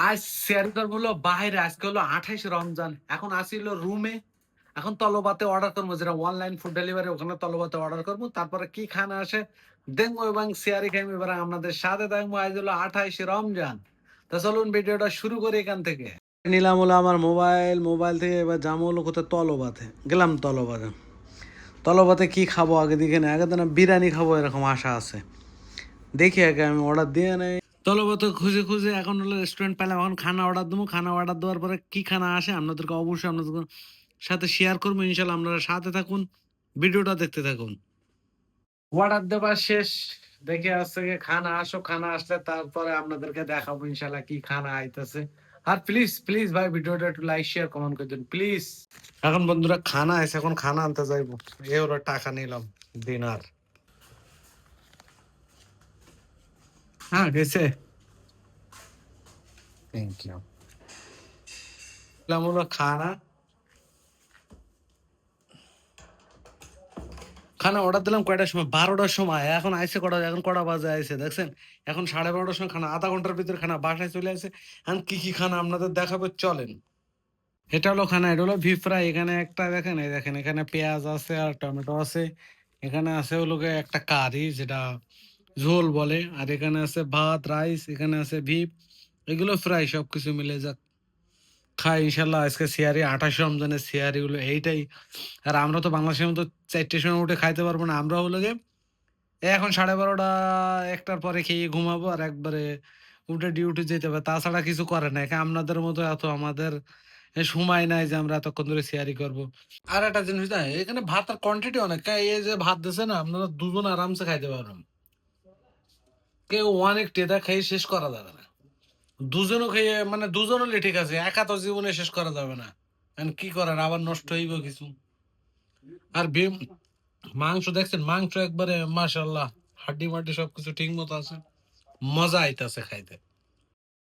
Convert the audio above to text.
আজ শেয়ার হলো বাইরে, আজকে হলো 28 রমজান। এখন আসিল রুমে। এখন তলবাতে অর্ডার করবো, যেটা অনলাইন ফুড ডেলিভারি, ওখানে তলবাতে অর্ডার করবো। তারপরে কি খানা আসে দেখবো এবং শেয়ারই খাইবো। এবার আপনাদের সাথে থাকবো। আজ হলো 28 রমজান। তো চলুন ভিডিওটা শুরু করি এখান থেকে। নিলাম হলো আমার মোবাইল থেকে। এবার যাবো হলো কোথায়, তলবাতে গেলাম। তলবাতে কি খাবো আগে দিকে না, আগে তো না বিরিয়ানি খাবো এরকম আশা আছে। দেখি আগে আমি অর্ডার দিয়ে নেই। তলবত খুঁজে খুঁজে এখন হলো রেস্টুরেন্ট পেলাম। এখন খানা অর্ডার দেবো। খানা অর্ডার দেওয়ার পরে কি খানা আসে আপনাদেরকে অবশ্যই আপনাদের সাথে শেয়ার করবো। ইনশাল্লাহ আপনারা সাথে থাকুন, ভিডিওটা দেখতে থাকুন। অর্ডার দেওয়া শেষ। দেখে আসছে গিয়ে খানা আসো, খানা আসলে তারপরে আপনাদেরকে দেখাবো ইনশাল্লাহ কি খানা আইতেছে। আর প্লিজ প্লিজ ভাই ভিডিওটা একটু লাইক শেয়ার কমেন্ট করে দিন প্লিজ। এখন বন্ধুরা খানা আছে, এখন খানা আনতে যাইবো। এ হলো টাকা নিলাম, দিনার। হ্যাঁ গেছে, থ্যাংক ইউ। হলো খানা খানা অর্ডার দিলাম কয়টার সময়, 12টার সময়। এখন আইসে কটা, এখন কটা বাজে আইসে দেখছেন? এখন 12:30টার সময় খানা, আধা ঘন্টার ভিতরে খানা বাসায় চলে আসে। এখন কি কি খানা আপনাদের দেখাবো, চলেন। এটা হলো খানা, এটা হলো বিফ ফ্রাই। এখানে একটা দেখেন, এই দেখেন এখানে পেঁয়াজ আছে আর টমেটো আছে। এখানে আছে হলো গিয়ে একটা কারি, যেটা ঝোল বলে। আর এখানে আছে ভাত, রাইস, এখানে আছে বিফ। এগুলো ফ্রাই, সবকিছু মিলে যাক খাই ইনশাল্লাহ। আজকে সিয়ারি, 28 রমজানের সিয়ারি হলো এইটাই। আর আমরা তো বাংলাদেশের মতো 4টের সময় উঠে খাইতে পারবো না। আমরা হলো গিয়ে এখন 12:30 একটার পরে খেয়ে ঘুমাবো, আর একবারে উঠে ডিউটি যেতে হবে। তাছাড়া কিছু করে না। এখানে আপনাদের মতো এত আমাদের সময় নাই যে আমরা এতক্ষণ ধরে শেয়ারই করবো। আর একটা জিনিস না, এখানে ভাতের কোয়ান্টিটি অনেক। এই যে ভাত দিছে না, আপনারা দুজন আরামসে খাইতে পারবেন। কেউ অনেক টেদা খেয়ে শেষ করা যাবে না। দুজনও খেয়ে মানে দুজন হলে ঠিক আছে, একা তো জীবনে শেষ করা যাবে না। কি করার, আবার নষ্ট হইব কিছু। আর মাংস দেখছেন, মাংস একবারে মাশাআল্লাহ, হাড্ডি মাড্ডি সবকিছু ঠিক মতো আছে। মজা আইতাছে খাইতে।